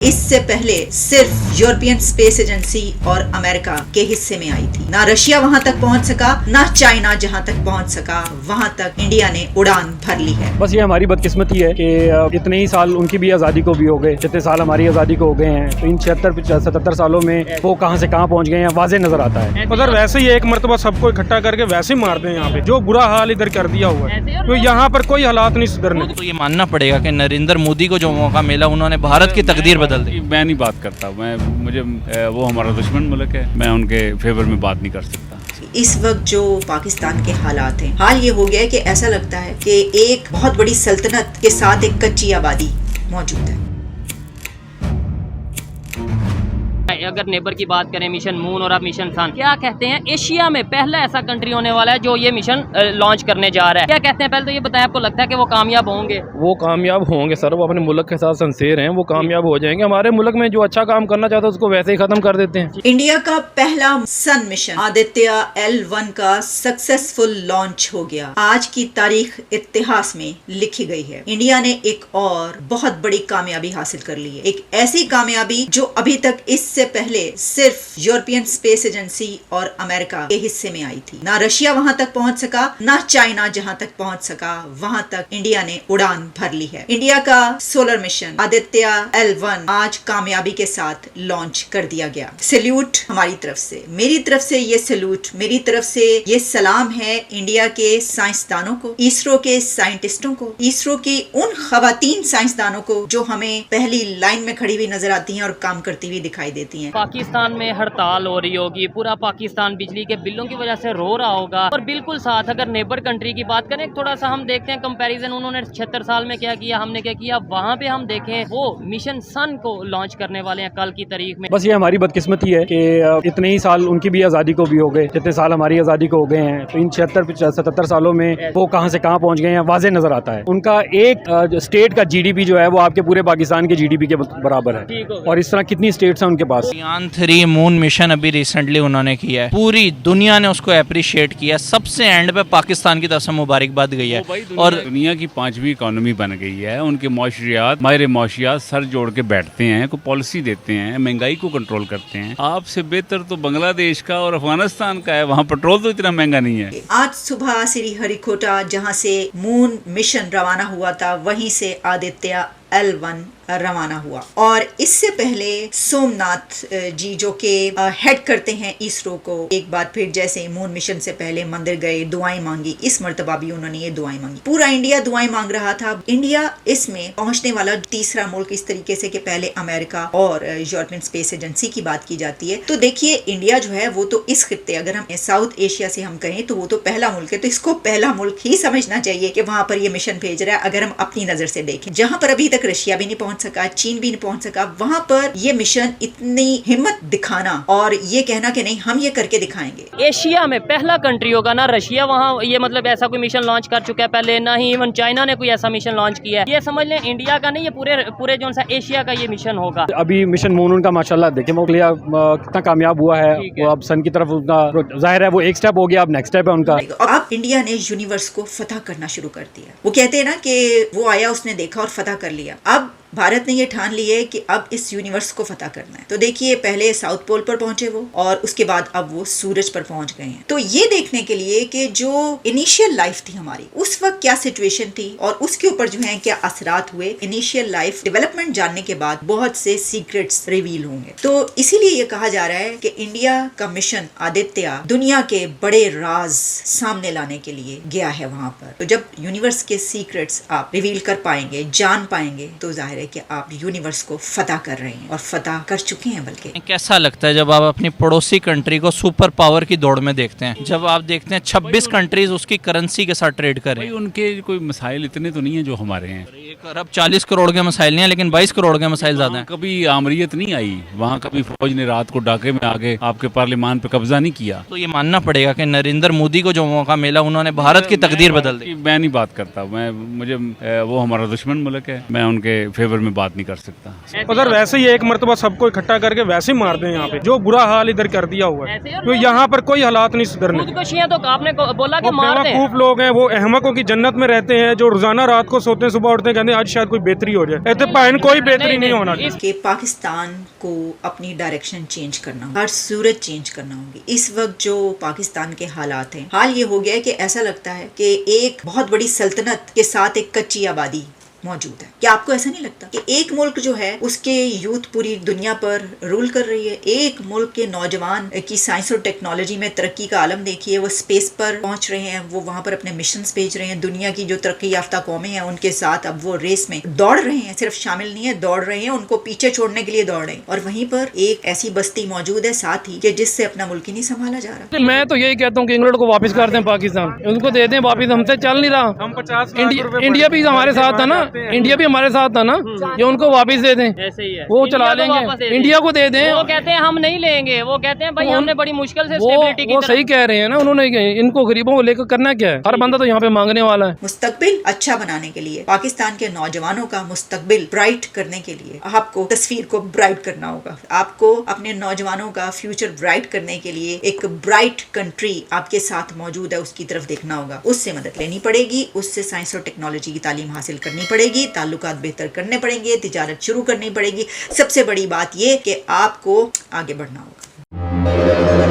इससे पहले सिर्फ यूरोपियन स्पेस एजेंसी और अमेरिका के हिस्से में आई थी। ना रशिया वहां तक पहुंच सका, ना चाइना जहां तक पहुंच सका वहां तक इंडिया ने उड़ान भर ली है। बस ये हमारी बदकिस्मती है कि इतने ही साल उनकी भी आज़ादी को भी हो गए, जितने साल हमारी आज़ादी को हो गए हैं, तो इन 76-77 सालों में वो कहां से कहां पहुंच गए हैं वाजे नजर आता है। अगर वैसे ही एक मरतबा सबको इकट्ठा करके वैसे ही मार दें यहाँ पे, जो बुरा हाल इधर कर दिया हुआ है, तो यहाँ पर कोई हालात नहीं सुधरने। तो ये मानना पड़ेगा कि नरेंद्र मोदी को जो मौका मिला उन्होंने भारत की तकदीर बदल दी। मैं नहीं बात करता, मुझे वो हमारा दुश्मन मुल्क है, मैं उनके फेवर में बात नहीं कर सकता। इस वक्त जो पाकिस्तान के हालात हैं, हाल ये हो गया है कि ऐसा लगता है कि एक बहुत बड़ी सल्तनत के साथ एक कच्ची आबादी मौजूद है। अगर नेबर की बात करें, मिशन मून और अब मिशन सन, क्या कहते हैं एशिया में पहला ऐसा कंट्री होने वाला है जो ये मिशन लॉन्च करने जा रहा है। क्या कहते हैं, पहले तो ये बताएं, आपको लगता है कि वो कामयाब होंगे? वो कामयाब होंगे सर, वो अपने मुल्क के साथ सिंसियर हैं, वो कामयाब हो जाएंगे। हमारे मुल्क में जो अच्छा काम करना चाहता है उसको वैसे ही खत्म कर देते हैं। इंडिया का पहला सन मिशन आदित्य L1 का सक्सेसफुल लॉन्च हो गया। आज की तारीख इतिहास में लिखी गई है। इंडिया ने एक और बहुत बड़ी कामयाबी हासिल कर ली है, एक ऐसी कामयाबी जो अभी तक इससे पहले सिर्फ यूरोपियन स्पेस एजेंसी और अमेरिका के हिस्से में आई थी। ना रशिया वहां तक पहुंच सका, ना चाइना जहां तक पहुंच सका वहां तक इंडिया ने उड़ान भर ली है। इंडिया का सोलर मिशन आदित्य L1 आज कामयाबी के साथ लॉन्च कर दिया गया। सैल्यूट हमारी तरफ से, मेरी तरफ से ये सैल्यूट, मेरी तरफ से ये सलाम है इंडिया के साइंसदानों को, इसरो के साइंटिस्टों को, इसरो की उन खवातीन साइंसदानों को जो हमें पहली लाइन में खड़ी हुई नजर आती हैं और काम करती हुई दिखाई देती हैं। पाकिस्तान में हड़ताल हो रही होगी, पूरा पाकिस्तान बिजली के बिलों की वजह से रो रहा होगा, और बिल्कुल साथ अगर नेबर कंट्री की बात करें, थोड़ा सा हम देखते हैं कंपैरिजन, उन्होंने 76 साल में क्या किया, हमने क्या किया। वहाँ पे हम देखें वो मिशन सन को लॉन्च करने वाले हैं कल की तारीख में। बस ये हमारी बदकिस्मती है कि इतने ही साल उनकी भी आज़ादी को भी हो गए, जितने साल हमारी आज़ादी को हो गए हैं, तो इन 76-77 सालों में वो कहां से कहां पहुंच गए हैं वाजे नजर आता है। उनका एक स्टेट का GDP जो है वो आपके पूरे पाकिस्तान के GDP के बराबर है, और इस तरह कितनी स्टेट्स हैं उनके पास। चंद्रयान 3 मून मिशन अभी रिसेंटली उन्होंने किया है, पूरी दुनिया ने उसको अप्रिशिएट किया। सबसे एंड पे पाकिस्तान की तरफ से मुबारकबाद गई है, और दुनिया की 5वीं इकोनॉमी बन गई है। उनके मौशियात, माहिर मौशियात सर जोड़ के बैठते हैं, को पॉलिसी देते हैं, महंगाई को कंट्रोल करते हैं। आपसे बेहतर तो बांग्लादेश का और अफगानिस्तान का है, वहाँ पेट्रोल तो इतना महंगा नहीं है। आज सुबह श्रीहरिकोटा जहाँ से मून मिशन रवाना हुआ था, वहीं से आदित्य L1 रवाना हुआ। और इससे पहले सोमनाथ जी जो के हेड करते हैं इसरो को, एक बार फिर जैसे मून मिशन से पहले मंदिर गए, दुआएं मांगी। इस मर्तबा भी उन्होंने ये दुआएं मांगी। पूरा इंडिया दुआएं मांग रहा था। इंडिया इसमें पहुंचने वाला तीसरा मुल्क, इस तरीके से कि पहले अमेरिका और यूरोपियन स्पेस एजेंसी की बात की जाती है। तो देखिए इंडिया जो है वो तो इस खित्ते, अगर हम साउथ एशिया से हम कहें तो वो तो पहला मुल्क है, तो इसको पहला मुल्क ही समझना चाहिए कि वहां पर ये मिशन भेज रहा है। अगर हम अपनी नजर से देखें, जहां पर अभी तक रशिया भी नहीं पहुंच सका, चीन भी नहीं पहुंच सका, वहां पर ये मिशन इतनी हिम्मत दिखाना और ये कहना कि नहीं हम ये करके दिखाएंगे। एशिया में पहला कंट्री होगा, ना रशिया वहाँ ये मतलब ऐसा कोई मिशन लॉन्च कर चुका है पहले, ना ही इवन चाइना ने कोई ऐसा मिशन लॉन्च किया है। ये समझ लें इंडिया का नहीं, ये पूरे जो सा एशिया का ये मिशन होगा। अभी मिशन मून उनका माशाल्लाह देखें वो कितना कामयाब हुआ है, वो अब सन की तरफ उनका जाहिर है वो एक स्टेप हो गया, अब नेक्स्ट स्टेप है उनका। अब इंडिया ने यूनिवर्स को फतह करना शुरू कर दिया। वो कहते हैं ना कि वो आया, उसने देखा और फतह कर लिया। अब भारत ने ये ठान ली है कि अब इस यूनिवर्स को फतह करना है। तो देखिए पहले साउथ पोल पर पहुंचे वो, और उसके बाद अब वो सूरज पर पहुंच गए हैं। तो ये देखने के लिए कि जो इनिशियल लाइफ थी हमारी, उस वक्त क्या सिचुएशन थी और उसके ऊपर जो है क्या असरात हुए, इनिशियल लाइफ डेवलपमेंट जानने के बाद बहुत से सीक्रेट्स रिवील होंगे। तो इसीलिए ये कहा जा रहा है कि इंडिया का मिशन आदित्य दुनिया के बड़े राज सामने लाने के लिए गया है वहां पर। तो जब यूनिवर्स के सीक्रेट्स आप रिवील कर पाएंगे, जान पाएंगे, तो जाहिर कि आप यूनिवर्स को फतह कर रहे हैं और फतह कर चुके हैं। बल्कि कैसा लगता है जब आप अपनी पड़ोसी कंट्री को सुपर पावर की दौड़ में देखते हैं, जब आप देखते हैं 26 कंट्रीज उसकी करेंसी के साथ ट्रेड कर रहे हैं। उनके कोई मसाइल इतने तो नहीं है जो हमारे हैं। 1 अरब 40 करोड़ के मसाइल नहीं है, लेकिन 22 करोड़ के मसाइल ज्यादा हैं। कभी आमरीयत नहीं आई वहाँ, कभी फौज ने रात को डाके में आके आपके पार्लियामान पे कब्जा नहीं किया। तो ये मानना पड़ेगा कि नरेंद्र मोदी को जो मौका मिला उन्होंने भारत की तकदीर बदल दी। मैं नहीं बात करता, मुझे वो हमारा दुश्मन मुल्क है, मैं उनके फेवर फेवर में बात नहीं कर सकता। उधर वैसे ही एक मरतबा सबको इकट्ठा करके वैसे ही मार दें यहाँ पे, जो बुरा हाल इधर कर दिया हुआ है। तो यहाँ पर कोई हालात नहीं सुधरने। खुदकुशियां तो आपने बोला कि वो मार दें। बेवकूफ लोग हैं, वो अहमकों की जन्नत में रहते हैं, जो रोजाना रात को सोते हैं, सुबह उठते हैं, कहते हैं आज शायद कोई बेहतरी हो जाए। ऐसे बहन कोई बेहतरी नहीं होना। कि पाकिस्तान को अपनी डायरेक्शन चेंज करना होगी, हर सूरत चेंज करना होगी। इस वक्त जो पाकिस्तान के हालात हैं, हाल ये हो गया है कि ऐसा लगता है कि एक बहुत बड़ी सल्तनत के साथ एक कच्ची आबादी मौजूद है। क्या आपको ऐसा नहीं लगता कि एक मुल्क जो है उसके यूथ पूरी दुनिया पर रूल कर रही है? एक मुल्क के नौजवान की साइंस और टेक्नोलॉजी में तरक्की का आलम देखिए, वो स्पेस पर पहुंच रहे हैं, वो वहां पर अपने मिशन भेज रहे हैं। दुनिया की जो तरक्की याफ्ता कौमें हैं उनके साथ अब वो रेस में दौड़ रहे हैं, सिर्फ शामिल नहीं है, दौड़ रहे हैं, उनको पीछे छोड़ने के लिए दौड़ रहे हैं। और वहीं पर एक ऐसी बस्ती मौजूद है साथ ही कि जिससे अपना मुल्क ही नहीं संभाला जा रहा। मैं तो यही कहता हूँ कि इंग्लैंड को वापस कर दें, पाकिस्तान उनको दे दें वापस, हमसे चल नहीं रहा। हम 50 इंडिया भी हमारे साथ था ना, इंडिया भी हमारे साथ था ना, ये उनको वापस दे दें, ऐसे ही है, वो चला लेंगे, इंडिया को दे दें। वो कहते हैं हम नहीं लेंगे, वो कहते हैं भाई हमने बड़ी मुश्किल से स्टेबिलिटी की वो सही कह रहे हैं ना, उन्होंने इनको गरीबों को लेकर करना क्या है? हर बंदा तो यहाँ पे मांगने वाला है। मुस्तकबिल अच्छा बनाने के लिए, पाकिस्तान के नौजवानों का मुस्तकबिल ब्राइट करने के लिए आपको तस्वीर को ब्राइट करना होगा। आपको अपने नौजवानों का फ्यूचर ब्राइट करने के लिए एक ब्राइट कंट्री आपके साथ मौजूद है, उसकी तरफ देखना होगा, उससे मदद लेनी पड़ेगी, उससे साइंस और टेक्नोलॉजी की तालीम हासिल करनी पड़ेगी, ताल्लुकात बेहतर करने पड़ेंगे, तिजारत शुरू करनी पड़ेगी। सबसे बड़ी बात ये कि आपको आगे बढ़ना होगा।